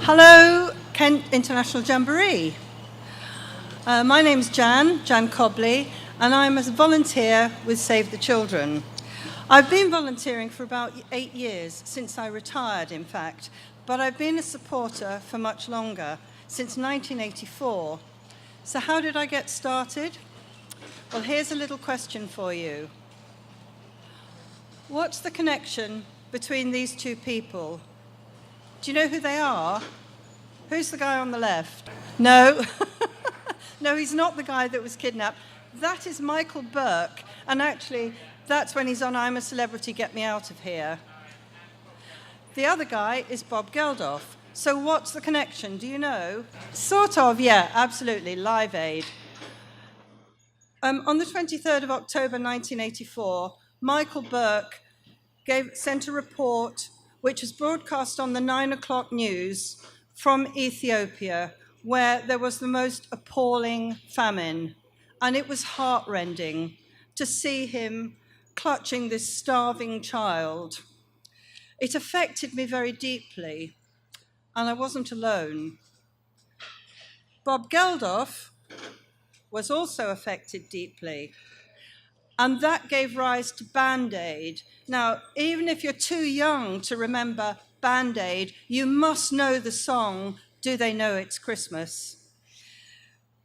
Hello, Kent International Jamboree. My name's Jan Cobley, and I'm a volunteer with Save the Children. I've been volunteering for about 8 years, since I retired, in fact, but I've been a supporter for much longer, since 1984. So how did I get started? Well, here's a little question for you. What's the connection between these two people? Do you know who they are? Who's the guy on the left? No. No, he's not the guy that was kidnapped. That is Michael Buerk, and actually, that's when he's on I'm a Celebrity, Get Me Out of Here. The other guy is Bob Geldof. So what's the connection? Do you know? Sort of, yeah, absolutely, Live Aid. On the 23rd of October 1984, Michael Buerk sent a report which was broadcast on the 9 o'clock news from Ethiopia, where there was the most appalling famine. And it was heartrending to see him clutching this starving child. It affected me very deeply, and I wasn't alone. Bob Geldof was also affected deeply, and that gave rise to Band Aid. Now, even if you're too young to remember Band Aid, you must know the song, Do They Know It's Christmas?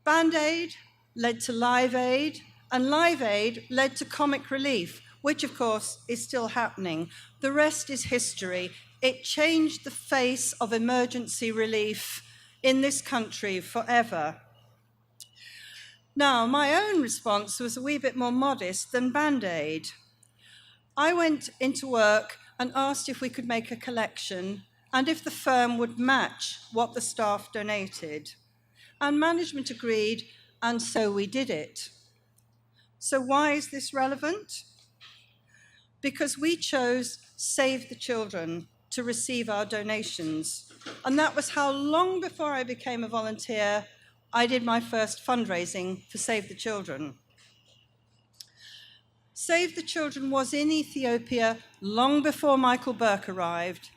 Band Aid led to Live Aid, and Live Aid led to Comic Relief, which of course is still happening. The rest is history. It changed the face of emergency relief in this country forever. Now, my own response was a wee bit more modest than Band Aid. I went into work and asked if we could make a collection and if the firm would match what the staff donated. And management agreed, and so we did it. So why is this relevant? Because we chose Save the Children to receive our donations. And that was how long before I became a volunteer I did my first fundraising for Save the Children. Save the Children was in Ethiopia long before Michael Buerk arrived,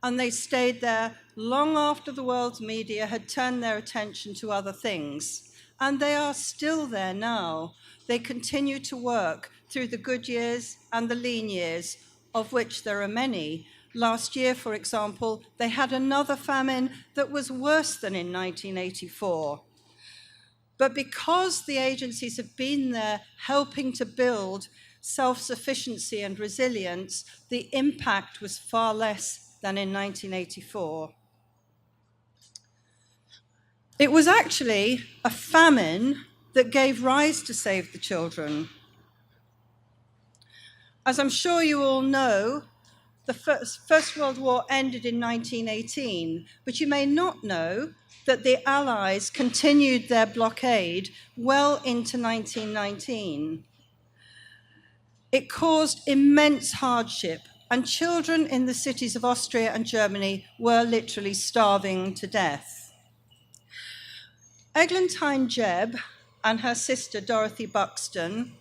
and they stayed there long after the world's media had turned their attention to other things. And they are still there now. They continue to work through the good years and the lean years, of which there are many. Last year, for example, they had another famine that was worse than in 1984. But because the agencies have been there helping to build self-sufficiency and resilience, the impact was far less than in 1984. It was actually a famine that gave rise to Save the Children. As I'm sure you all know, the First World War ended in 1918, but you may not know that the Allies continued their blockade well into 1919. It caused immense hardship, and children in the cities of Austria and Germany were literally starving to death. Eglantine Jebb and her sister Dorothy Buxton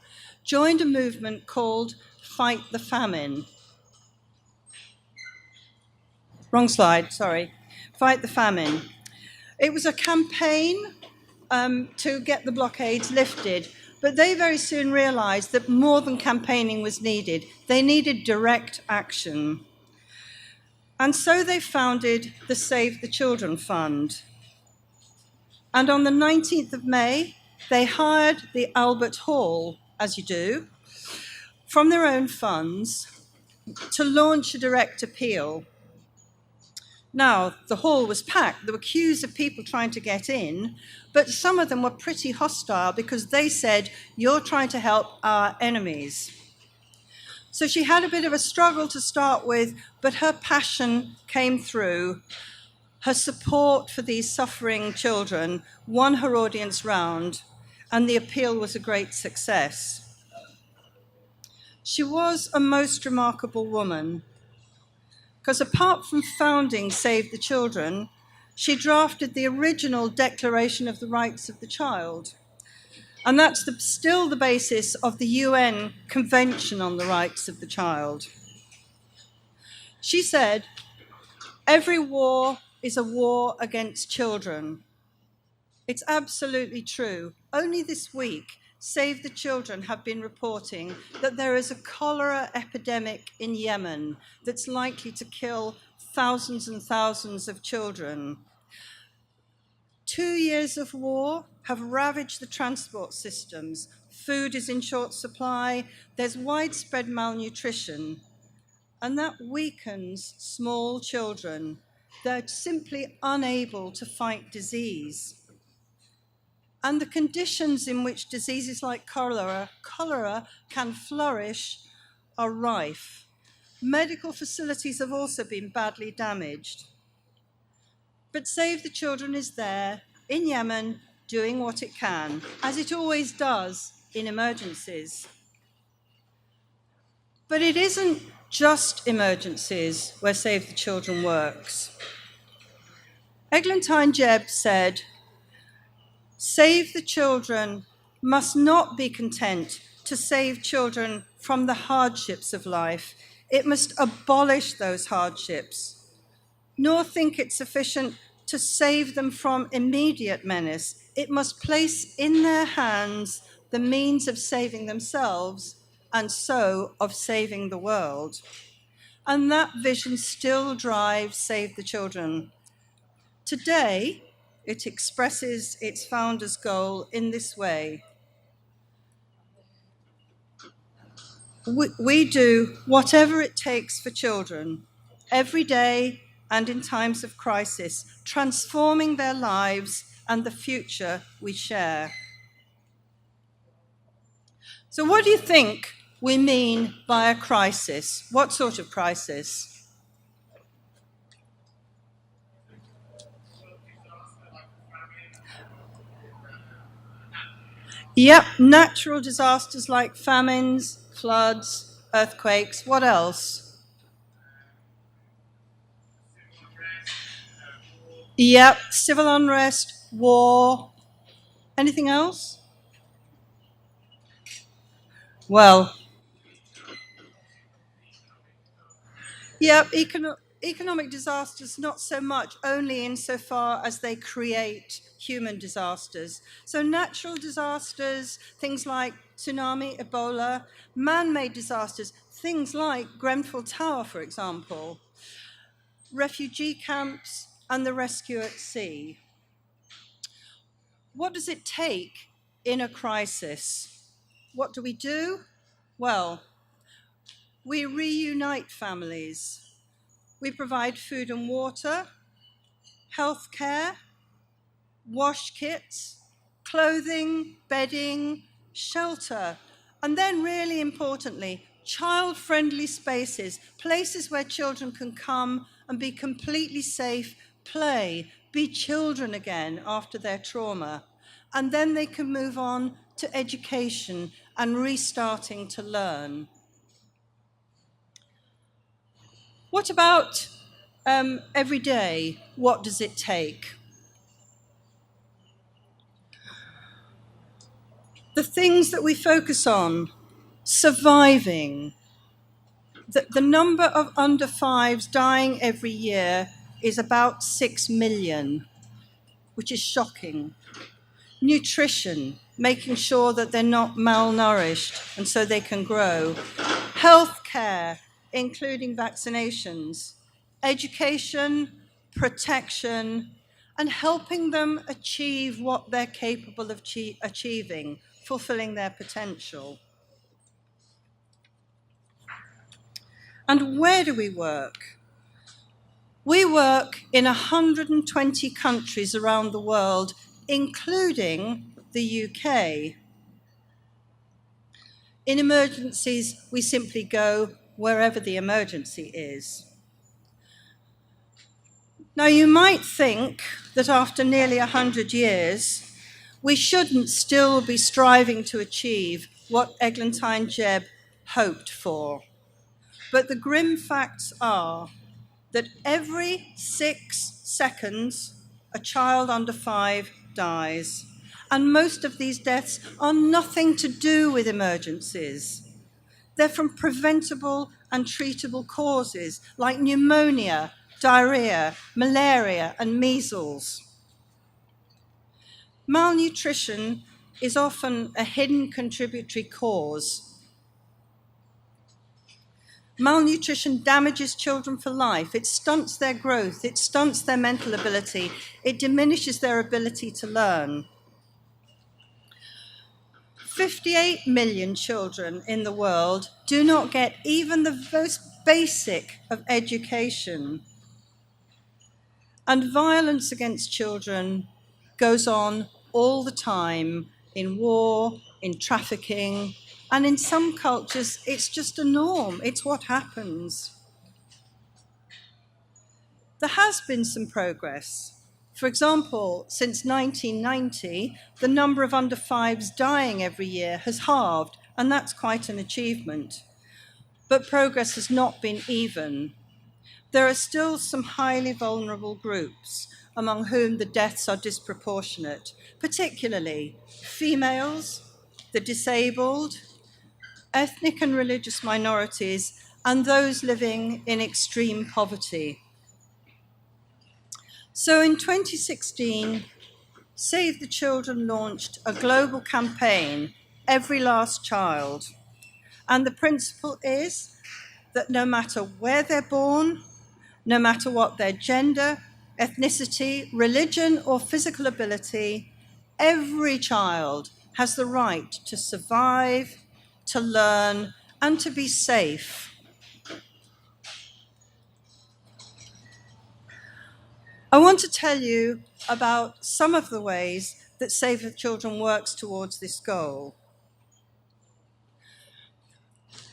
joined a movement called Fight the Famine. Wrong slide, sorry. Fight the Famine. It was a campaign to get the blockades lifted, but they very soon realized that more than campaigning was needed. They needed direct action. And so they founded the Save the Children Fund. And on the 19th of May, they hired the Albert Hall, as you do, from their own funds to launch a direct appeal. Now, the hall was packed. There were queues of people trying to get in, but some of them were pretty hostile because they said, you're trying to help our enemies. So she had a bit of a struggle to start with, but her passion came through. Her support for these suffering children won her audience round, and the appeal was a great success. She was a most remarkable woman, because apart from founding Save the Children, she drafted the original Declaration of the Rights of the Child. And that's still the basis of the UN Convention on the Rights of the Child. She said, every war is a war against children. It's absolutely true. Only this week, Save the Children have been reporting that there is a cholera epidemic in Yemen that's likely to kill thousands and thousands of children. 2 years of war have ravaged the transport systems. Food is in short supply, there's widespread malnutrition, and that weakens small children. They're simply unable to fight disease. And the conditions in which diseases like cholera can flourish are rife. Medical facilities have also been badly damaged. But Save the Children is there in Yemen doing what it can, as it always does in emergencies. But it isn't just emergencies where Save the Children works. Eglantine Jebb said, Save the Children must not be content to save children from the hardships of life. It must abolish those hardships, nor think it sufficient to save them from immediate menace. It must place in their hands the means of saving themselves and so of saving the world. And that vision still drives Save the Children. Today, it expresses its founder's goal in this way. We do whatever it takes for children, every day and in times of crisis, transforming their lives and the future we share. So what do you think we mean by a crisis? What sort of crisis? Yep, natural disasters like famines, floods, earthquakes. What else? Yep, civil unrest, war. Anything else? Well, yep, economic disasters, not so much, only insofar as they create human disasters. So natural disasters, things like tsunami, Ebola, man-made disasters, things like Grenfell Tower, for example, refugee camps, and the rescue at sea. What does it take in a crisis? What do we do? Well, we reunite families. We provide food and water, health care, wash kits, clothing, bedding, shelter, and then really importantly, child-friendly spaces, places where children can come and be completely safe, play, be children again after their trauma. And then they can move on to education and restarting to learn. What about every day? What does it take? The things that we focus on, surviving. The number of under fives dying every year is about 6 million, which is shocking. Nutrition, making sure that they're not malnourished and so they can grow. Healthcare, including vaccinations. Education, protection, and helping them achieve what they're capable of achieving, fulfilling their potential. And where do we work? We work in 120 countries around the world, including the UK. In emergencies, we simply go wherever the emergency is. Now, you might think that after nearly 100 years, we shouldn't still be striving to achieve what Eglantine Jebb hoped for. But the grim facts are that every 6 seconds, a child under 5 dies. And most of these deaths are nothing to do with emergencies. They're from preventable and treatable causes like pneumonia, diarrhea, malaria, and measles. Malnutrition is often a hidden contributory cause. Malnutrition damages children for life. It stunts their growth. It stunts their mental ability. It diminishes their ability to learn. 58 million children in the world do not get even the most basic of education. And violence against children goes on all the time in war, in trafficking, and in some cultures, it's just a norm. It's what happens. There has been some progress. For example, since 1990, the number of under fives dying every year has halved, and that's quite an achievement. But progress has not been even. There are still some highly vulnerable groups among whom the deaths are disproportionate, particularly females, the disabled, ethnic and religious minorities, and those living in extreme poverty. So in 2016, Save the Children launched a global campaign, Every Last Child. And the principle is that no matter where they're born, no matter what their gender, ethnicity, religion, or physical ability, every child has the right to survive, to learn, and to be safe. I want to tell you about some of the ways that Save the Children works towards this goal.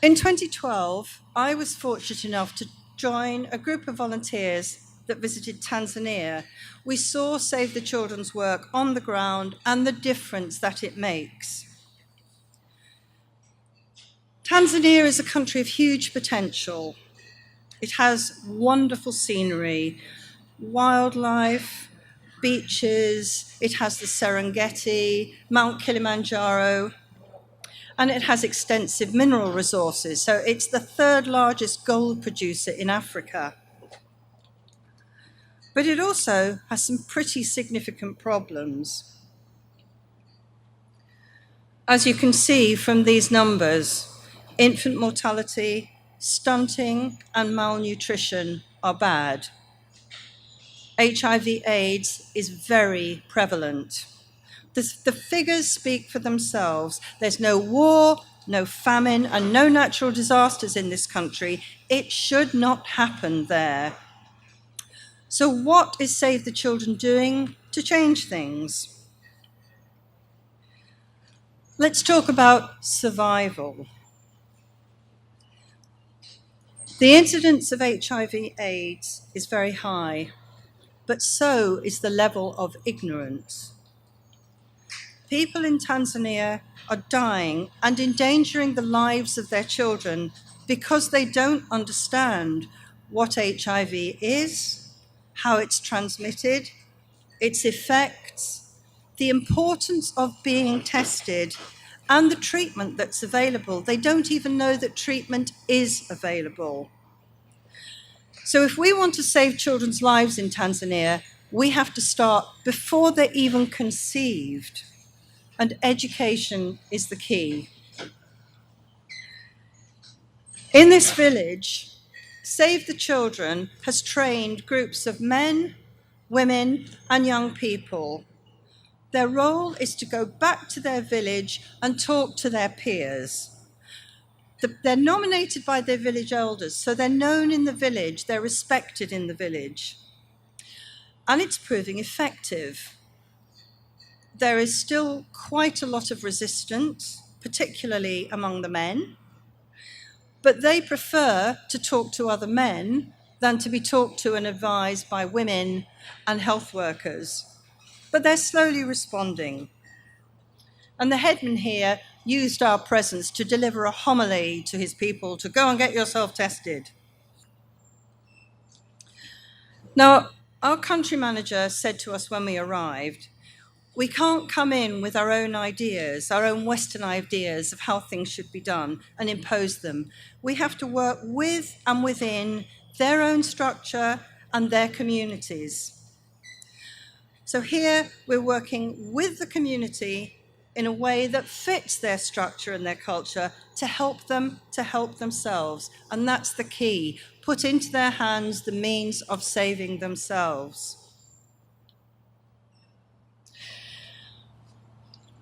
In 2012, I was fortunate enough to join a group of volunteers that visited Tanzania. We saw Save the Children's work on the ground and the difference that it makes. Tanzania is a country of huge potential. It has wonderful scenery, wildlife, beaches, it has the Serengeti, Mount Kilimanjaro, and it has extensive mineral resources. So it's the third largest gold producer in Africa. But it also has some pretty significant problems. As you can see from these numbers, infant mortality, stunting, and malnutrition are bad. HIV/AIDS is very prevalent. The figures speak for themselves. There's no war, no famine, and no natural disasters in this country. It should not happen there. So what is Save the Children doing to change things? Let's talk about survival. The incidence of HIV/AIDS is very high, but so is the level of ignorance. People in Tanzania are dying and endangering the lives of their children because they don't understand what HIV is, how it's transmitted, its effects, the importance of being tested, and the treatment that's available. They don't even know that treatment is available. So if we want to save children's lives in Tanzania, we have to start before they're even conceived. And education is the key. In this village, Save the Children has trained groups of men, women, and young people. Their role is to go back to their village and talk to their peers. They're nominated by their village elders, so they're known in the village, they're respected in the village. And it's proving effective. There is still quite a lot of resistance, particularly among the men, but they prefer to talk to other men than to be talked to and advised by women and health workers. But they're slowly responding. And the headman here used our presence to deliver a homily to his people to go and get yourself tested. Now, our country manager said to us when we arrived, we can't come in with our own ideas, our own Western ideas of how things should be done and impose them. We have to work with and within their own structure and their communities. So here we're working with the community in a way that fits their structure and their culture to help them to help themselves. And that's the key, put into their hands the means of saving themselves.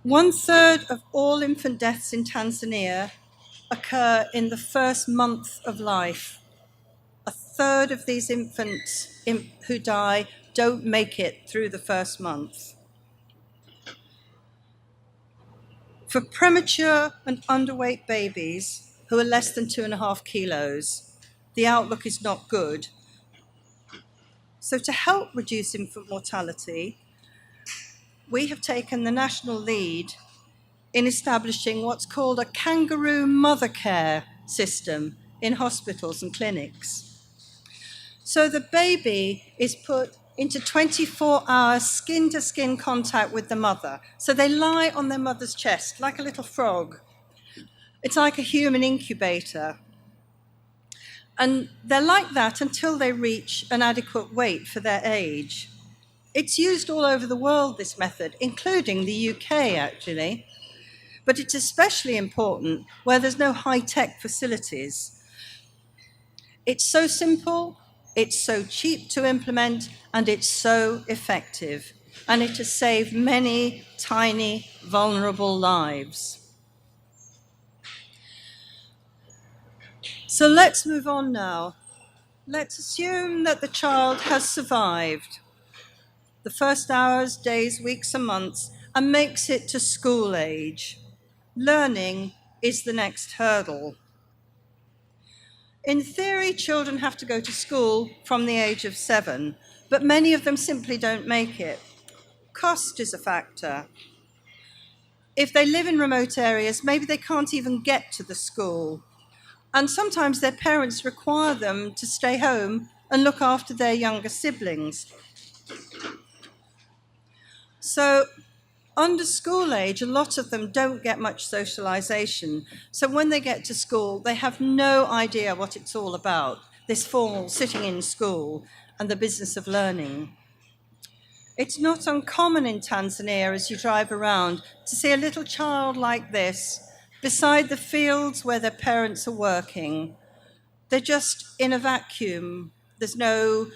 1/3 of all infant deaths in Tanzania occur in the first month of life. 1/3 of these infants who die don't make it through the first month. For premature and underweight babies who are less than 2.5 kilos, the outlook is not good. So to help reduce infant mortality, we have taken the national lead in establishing what's called a kangaroo mother care system in hospitals and clinics. So the baby is put into 24-hour skin-to-skin contact with the mother. So they lie on their mother's chest like a little frog. It's like a human incubator. And they're like that until they reach an adequate weight for their age. It's used all over the world, this method, including the UK, actually. But it's especially important where there's no high-tech facilities. It's so simple, it's so cheap to implement, and it's so effective. And it has saved many tiny, vulnerable lives. So let's move on now. Let's assume that the child has survived the first hours, days, weeks, and months, and makes it to school age. Learning is the next hurdle. In theory, children have to go to school from the age of 7, but many of them simply don't make it. Cost is a factor. If they live in remote areas, maybe they can't even get to the school. And sometimes their parents require them to stay home and look after their younger siblings. So under school age, a lot of them don't get much socialization. So when they get to school, they have no idea what it's all about, this formal sitting in school and the business of learning. It's not uncommon in Tanzania as you drive around to see a little child like this beside the fields where their parents are working. They're just in a vacuum. There's no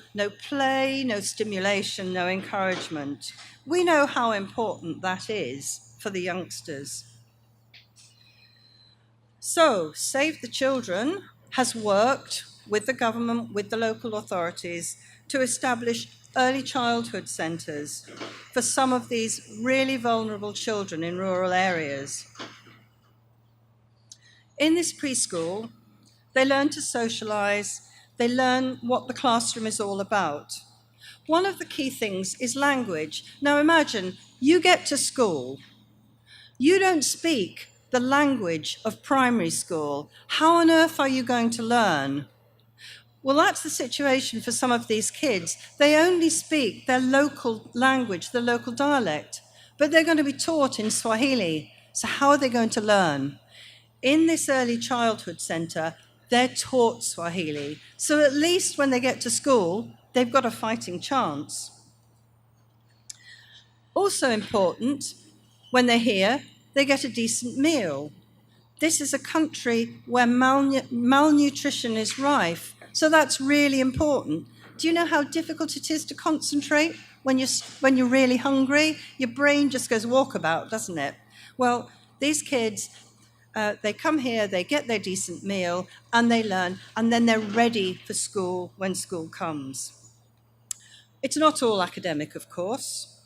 play, no stimulation, no encouragement. We know how important that is for the youngsters. So, Save the Children has worked with the government, with the local authorities, to establish early childhood centres for some of these really vulnerable children in rural areas. In this preschool, they learn to socialise, they learn what the classroom is all about. One of the key things is language. Now imagine, you get to school, you don't speak the language of primary school. How on earth are you going to learn? Well, that's the situation for some of these kids. They only speak their local language, their local dialect, but they're going to be taught in Swahili. So how are they going to learn? In this early childhood centre, they're taught Swahili. So at least when they get to school, they've got a fighting chance. Also important, when they're here, they get a decent meal. This is a country where malnutrition is rife, so that's really important. Do you know how difficult it is to concentrate when you're really hungry? Your brain just goes walkabout, doesn't it? Well, these kids, they come here, they get their decent meal, and they learn, and then they're ready for school when school comes. It's not all academic, of course.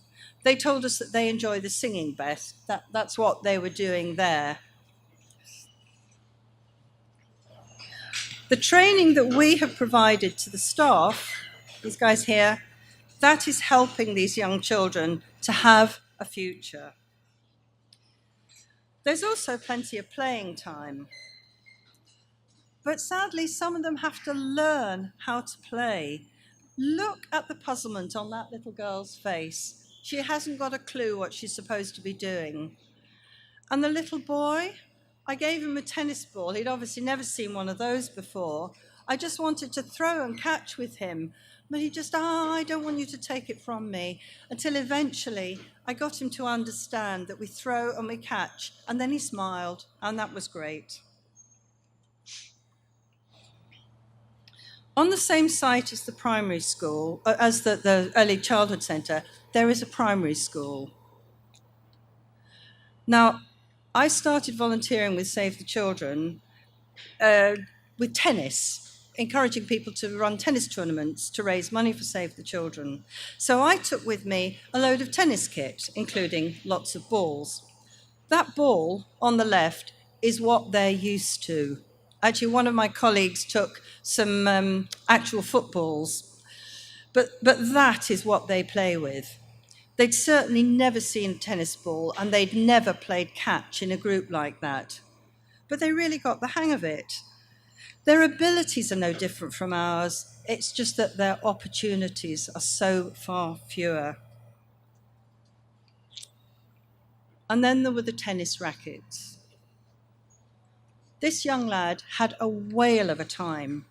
They told us that they enjoy the singing best. That's what they were doing there. The training that we have provided to the staff, these guys here, that is helping these young children to have a future. There's also plenty of playing time. But sadly, some of them have to learn how to play. Look at the puzzlement on that little girl's face. She hasn't got a clue what she's supposed to be doing. And the little boy, I gave him a tennis ball. He'd obviously never seen one of those before. I just wanted to throw and catch with him. But he just, I don't want you to take it from me. Until eventually I got him to understand that we throw and we catch. And then he smiled, and that was great. On the same site as the primary school, as the early childhood centre, there is a primary school. Now, I started volunteering with Save the Children with tennis, encouraging people to run tennis tournaments to raise money for Save the Children. So I took with me a load of tennis kit, including lots of balls. That ball on the left is what they're used to. Actually, one of my colleagues took some actual footballs, but that is what they play with. They'd certainly never seen a tennis ball, and they'd never played catch in a group like that. But they really got the hang of it. Their abilities are no different from ours. It's just that their opportunities are so far fewer. And then there were the tennis rackets. This young lad had a whale of a time.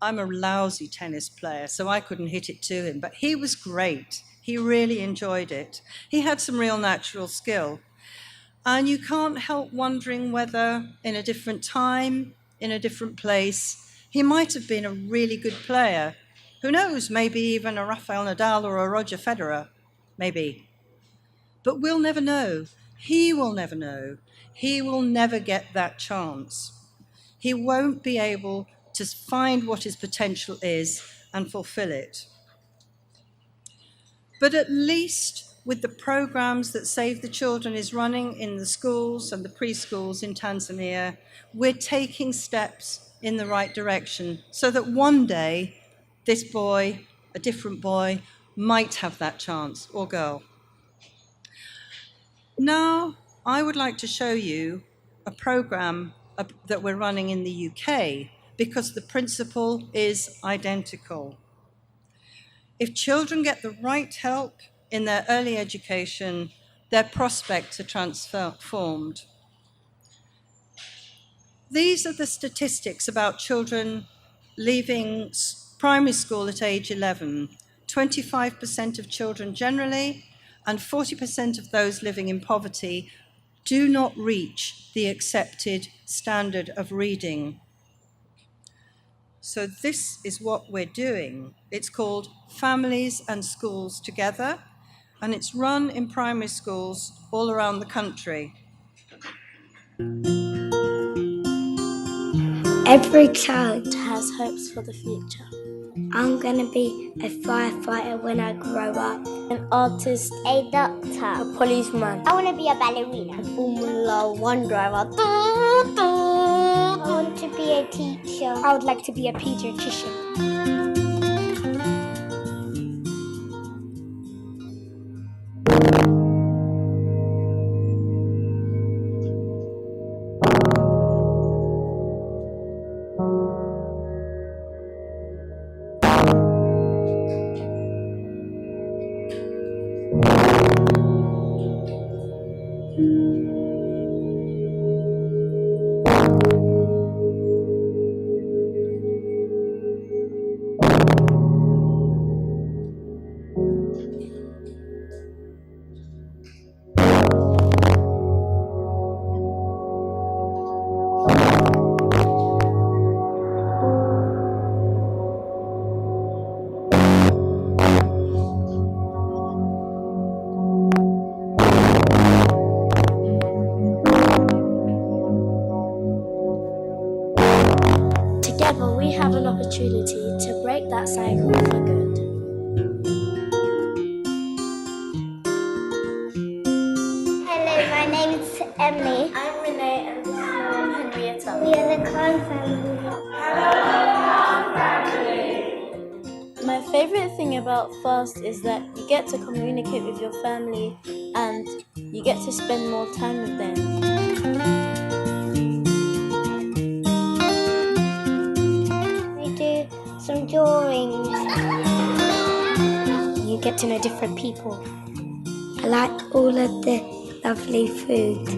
I'm a lousy tennis player, so I couldn't hit it to him, but he was great. He really enjoyed it. He had some real natural skill. And you can't help wondering whether in a different time, in a different place, he might have been a really good player. Who knows, maybe even a Rafael Nadal or a Roger Federer, maybe. But we'll never know. He will never know. He will never get that chance. He won't be able to find what his potential is and fulfill it. But at least with the programs that Save the Children is running in the schools and the preschools in Tanzania, we're taking steps in the right direction so that one day this boy, a different boy, might have that chance, or girl. Now, I would like to show you a program that we're running in the UK, because the principle is identical. If children get the right help in their early education, their prospects are transformed. These are the statistics about children leaving primary school at age 11. 25% of children generally, and 40% of those living in poverty do not reach the accepted standard of reading. So this is what we're doing. It's called Families and Schools Together, and it's run in primary schools all around the country. Every child has hopes for the future. I'm going to be a firefighter when I grow up, an artist, a doctor, a policeman. I want to be a ballerina, a Formula One driver. I want to be a teacher. I would like to be a pediatrician. Together we have an opportunity to break that cycle for good. Hello, my name's Emily. I'm Renee and this is my mum Henrietta. We are the Khan family. My favourite thing about FAST is that you get to communicate with your family and you get to spend more time with them. Some drawings. You get to know different people. I like all of the lovely food.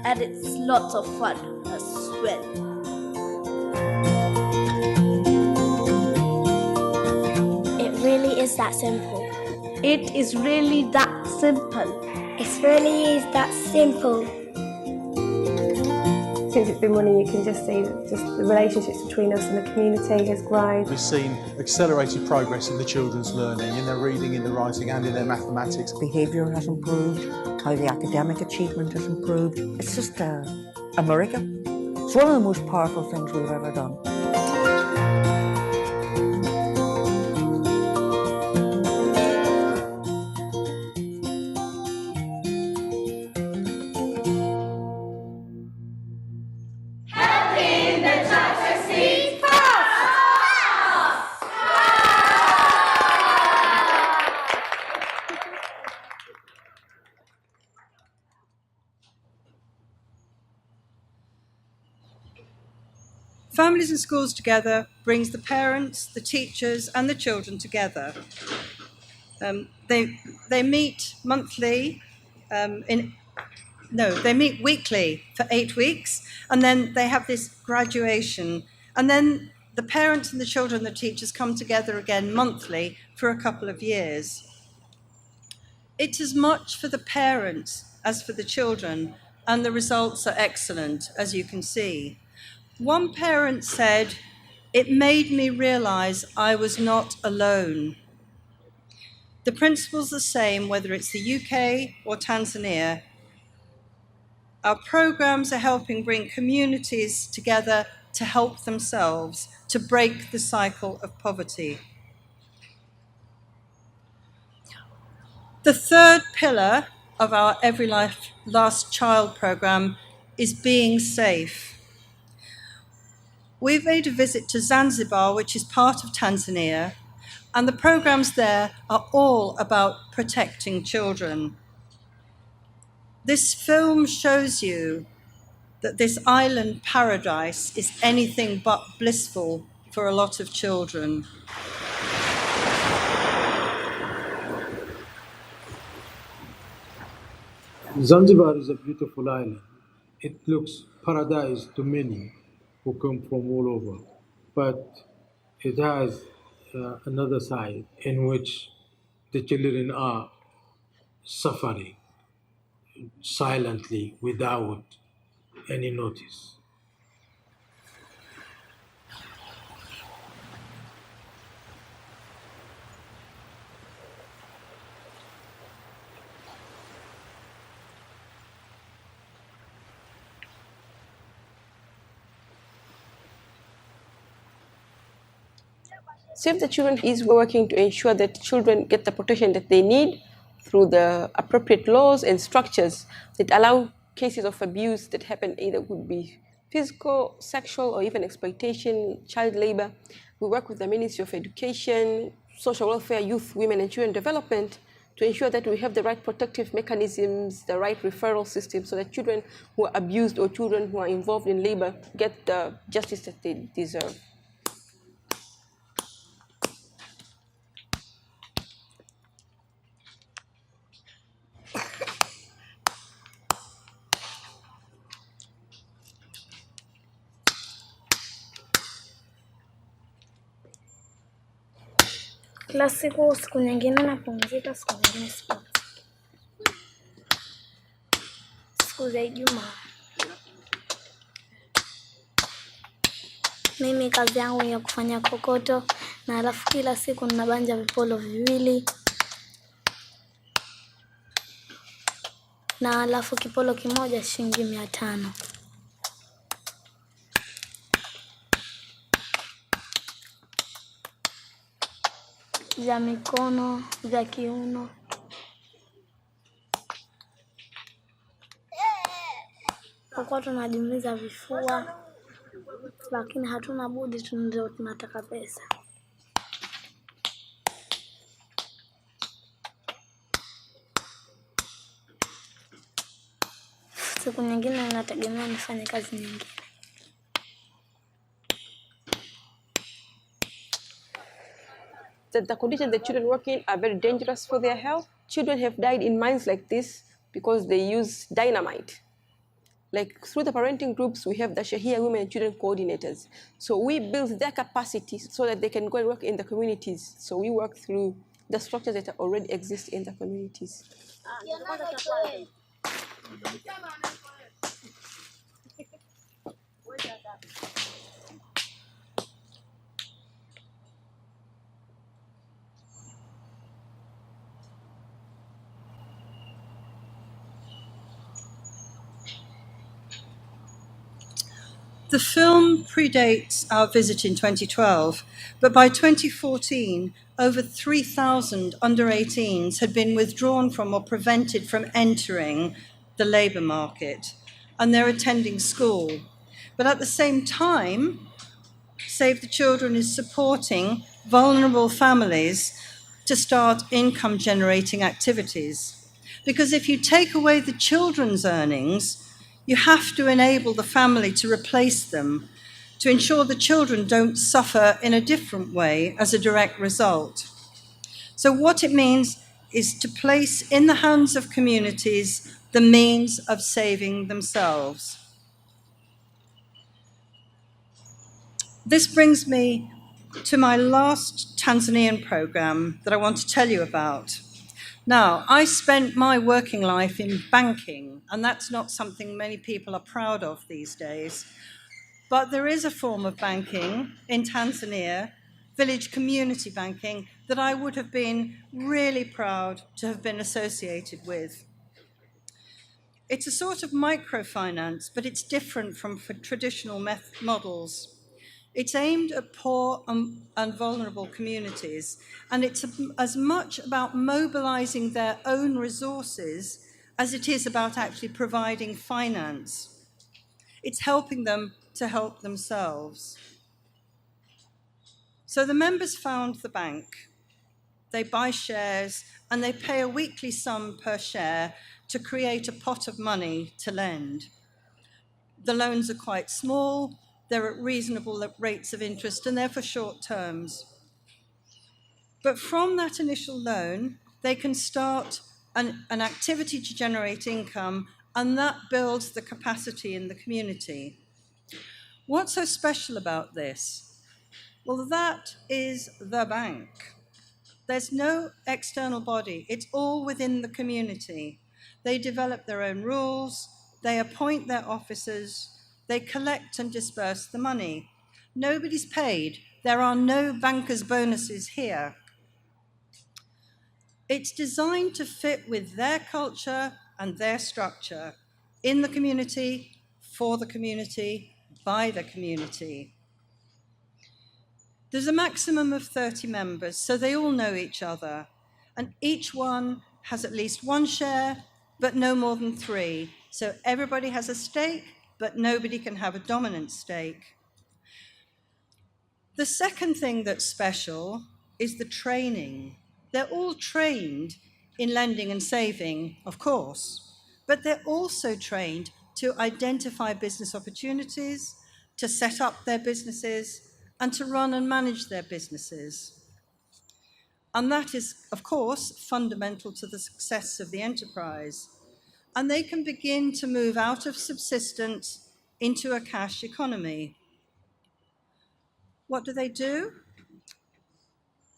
And it's lots of fun, I swear. that simple. It is really that simple. It really is that simple. Since it's been running, you can just see just the relationships between us and the community has grown. We've seen accelerated progress in the children's learning, in their reading, in their writing and in their mathematics. Behaviour has improved, how the academic achievement has improved. It's just a miracle. It's one of the most powerful things we've ever done. Families and Schools Together brings the parents, the teachers and the children together. They meet monthly, they meet weekly for 8 weeks, and then they have this graduation, and then the parents and the children and the teachers come together again monthly for a couple of years. It's as much for the parents as for the children, and the results are excellent, as you can see. One parent said, "It made me realize I was not alone." The principle's the same whether it's the UK or Tanzania. Our programs are helping bring communities together to help themselves, to break the cycle of poverty. The third pillar of our Every Life Last Child program is being safe. We've made a visit to Zanzibar, which is part of Tanzania, and the programs there are all about protecting children. This film shows you that this island paradise is anything but blissful for a lot of children. Zanzibar is a beautiful island. It looks paradise to many who come from all over, but it has another side in which the children are suffering silently without any notice. Save the Children is working to ensure that children get the protection that they need through the appropriate laws and structures that allow cases of abuse that happen, either would be physical, sexual, or even exploitation, child labor. We work with the Ministry of Education, Social Welfare, Youth, Women and Children Development to ensure that we have the right protective mechanisms, the right referral system, so that children who are abused or children who are involved in labor get the justice that they deserve. Kila siku nyingine napumzika, siku nyingine sipumziki. Siku za Ijumaa mimi kazi yangu ni ya kufanya kokoto, na alafu kila siku ninabanja vipolo viwili, na alafu kipolo kimoja shilingi 500. Vya mikono, vya kiuno. Kwa tunajumliza vifua, lakini hatuna budi, ndio tunataka pesa. Siku nyingine nategemea nifanye kazi nyingine. That the conditions that children work in are very dangerous for their health. Children have died in mines like this because they use dynamite. Like through the parenting groups, we have the Shahia Women and Children Coordinators. So we build their capacity so that they can go and work in the communities. So we work through the structures that already exist in the communities. The film predates our visit in 2012, but by 2014, over 3,000 under-18s had been withdrawn from or prevented from entering the labour market, and they're attending school. But at the same time, Save the Children is supporting vulnerable families to start income-generating activities. Because if you take away the children's earnings, you have to enable the family to replace them, to ensure the children don't suffer in a different way as a direct result. So what it means is to place in the hands of communities the means of saving themselves. This brings me to my last Tanzanian program that I want to tell you about. Now, I spent my working life in banking, and that's not something many people are proud of these days. But there is a form of banking in Tanzania, village community banking, that I would have been really proud to have been associated with. It's a sort of microfinance, but it's different from traditional models. It's aimed at poor and vulnerable communities, and it's as much about mobilizing their own resources as it is about actually providing finance. It's helping them to help themselves. So the members found the bank. They buy shares, and they pay a weekly sum per share to create a pot of money to lend. The loans are quite small, they're at reasonable rates of interest, and they're for short terms. But from that initial loan, they can start an activity to generate income, and that builds the capacity in the community. What's so special about this? Well, that is the bank. There's no external body. It's all within the community. They develop their own rules, they appoint their officers, they collect and disperse the money. Nobody's paid. There are no bankers' bonuses here. It's designed to fit with their culture and their structure, in the community, for the community, by the community. There's a maximum of 30 members, so they all know each other, and each one has at least one share, but no more than 3. So everybody has a stake, but nobody can have a dominant stake. The second thing that's special is the training. They're all trained in lending and saving, of course, but they're also trained to identify business opportunities, to set up their businesses, and to run and manage their businesses. And that is, of course, fundamental to the success of the enterprise. And they can begin to move out of subsistence into a cash economy. What do?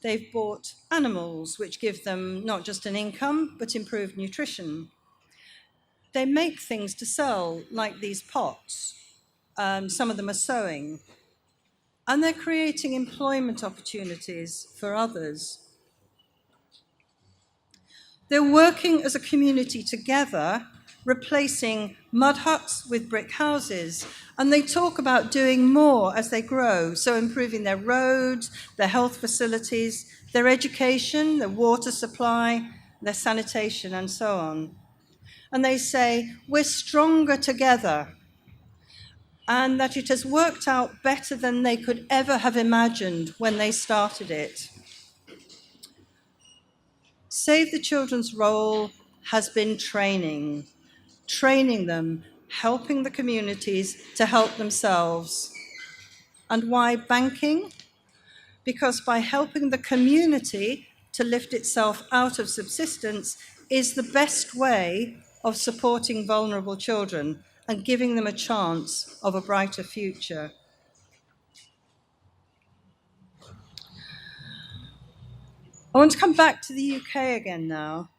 They've bought animals, which give them not just an income, but improved nutrition. They make things to sell, like these pots. Some of them are sewing. And they're creating employment opportunities for others. They're working as a community together, replacing mud huts with brick houses. And they talk about doing more as they grow, so improving their roads, their health facilities, their education, their water supply, their sanitation, and so on. And they say, we're stronger together, and that it has worked out better than they could ever have imagined when they started it. Save the Children's role has been training them, helping the communities to help themselves. And why banking? Because by helping the community to lift itself out of subsistence is the best way of supporting vulnerable children and giving them a chance of a brighter future. I want to come back to the UK again now.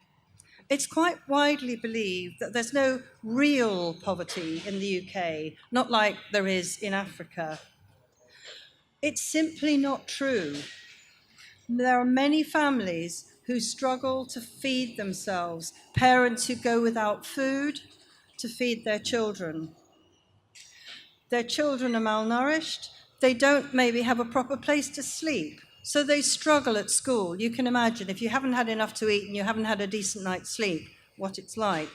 It's quite widely believed that there's no real poverty in the UK, not like there is in Africa. It's simply not true. There are many families who struggle to feed themselves, parents who go without food to feed their children. Their children are malnourished, they don't maybe have a proper place to sleep, so they struggle at school. You can imagine if you haven't had enough to eat and you haven't had a decent night's sleep, what it's like.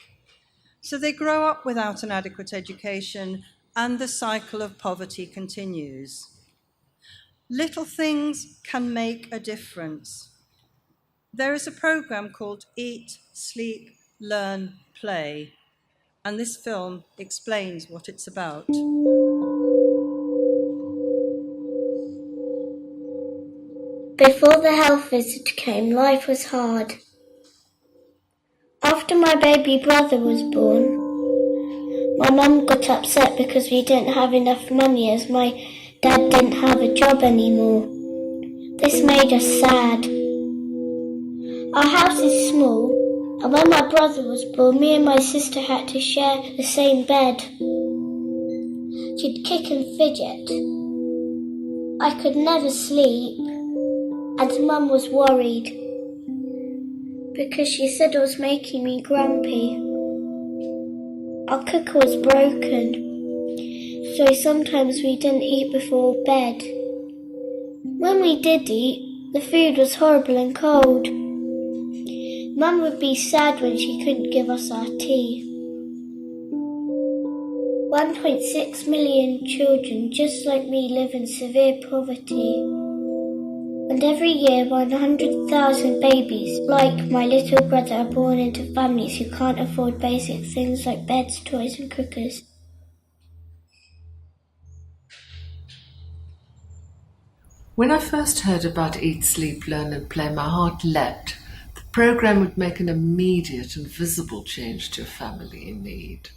So they grow up without an adequate education, and the cycle of poverty continues. Little things can make a difference. There is a program called Eat, Sleep, Learn, Play, and this film explains what it's about. Before the health visitor came, life was hard. After my baby brother was born, my mum got upset because we didn't have enough money as my dad didn't have a job anymore. This made us sad. Our house is small, and when my brother was born, me and my sister had to share the same bed. She'd kick and fidget. I could never sleep, and Mum was worried because she said it was making me grumpy. Our cooker was broken, so sometimes we didn't eat before bed. When we did eat, the food was horrible and cold. Mum would be sad when she couldn't give us our tea. 1.6 million children just like me live in severe poverty. And every year 100,000 babies like my little brother are born into families who can't afford basic things like beds, toys and cookers. When I first heard about Eat, Sleep, Learn and Play, my heart leapt. The program would make an immediate and visible change to a family in need.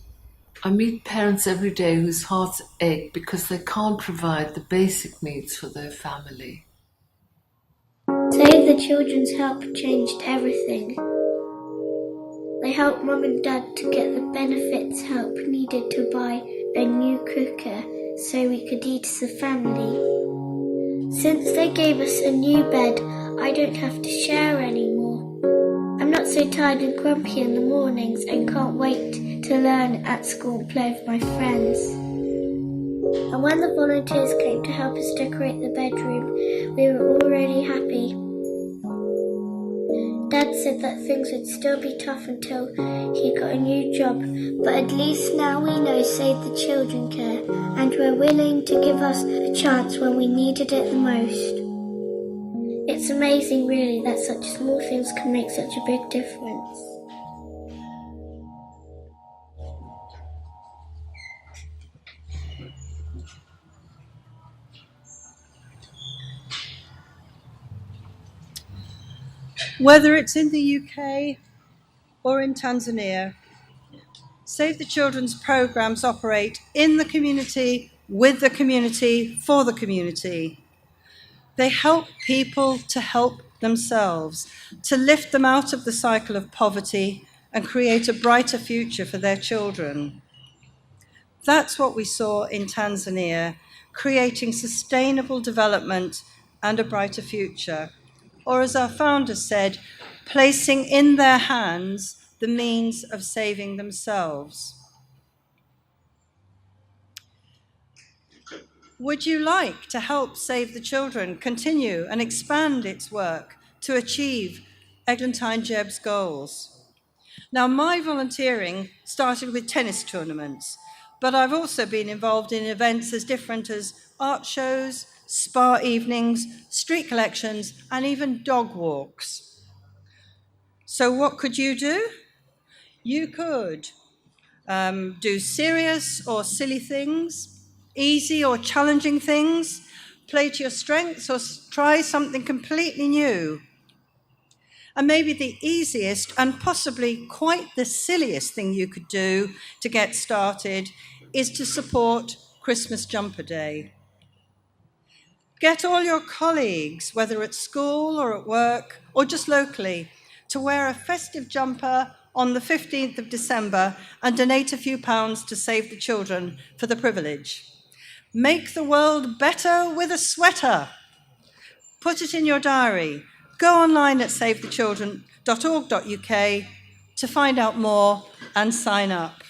I meet parents every day whose hearts ache because they can't provide the basic needs for their family. Save the Children's Help changed everything. They helped Mum and Dad to get the benefits help needed to buy a new cooker so we could eat as a family. Since they gave us a new bed, I don't have to share anymore. I'm not so tired and grumpy in the mornings and can't wait to learn at school and play with my friends. And when the volunteers came to help us decorate the bedroom, we were already happy. Dad said that things would still be tough until he got a new job, but at least now we know Save the Children care, and we're willing to give us a chance when we needed it the most. It's amazing really that such small things can make such a big difference. Whether it's in the UK or in Tanzania, Save the Children's programs operate in the community, with the community, for the community. They help people to help themselves, to lift them out of the cycle of poverty and create a brighter future for their children. That's what we saw in Tanzania, creating sustainable development and a brighter future. Or as our founder said, placing in their hands the means of saving themselves. Would you like to help Save the Children continue and expand its work to achieve Eglantine Jebb's goals? Now, my volunteering started with tennis tournaments, but I've also been involved in events as different as art shows, spa evenings, street collections, and even dog walks. So what could you do? You could do serious or silly things, easy or challenging things, play to your strengths, or try something completely new. And maybe the easiest and possibly quite the silliest thing you could do to get started is to support Christmas Jumper Day. Get all your colleagues, whether at school or at work or just locally, to wear a festive jumper on the 15th of December and donate a few pounds to Save the Children for the privilege. Make the world better with a sweater. Put it in your diary. Go online at savethechildren.org.uk to find out more and sign up.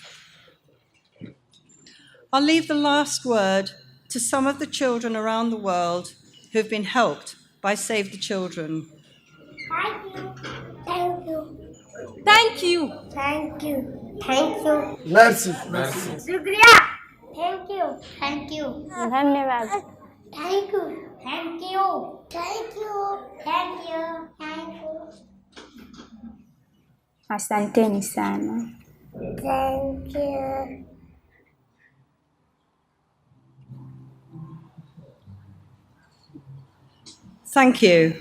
I'll leave the last word to some of the children around the world who've been helped by Save the Children. Thank you. Thank you. Thank you. Thank you. Thank you. Merci. Shukriya. Thank you. Thank you. धन्यवाद. Thank you. Thank you. Thank you. Thank you. Thank you. Asanteni sana. Thank you. Thank you.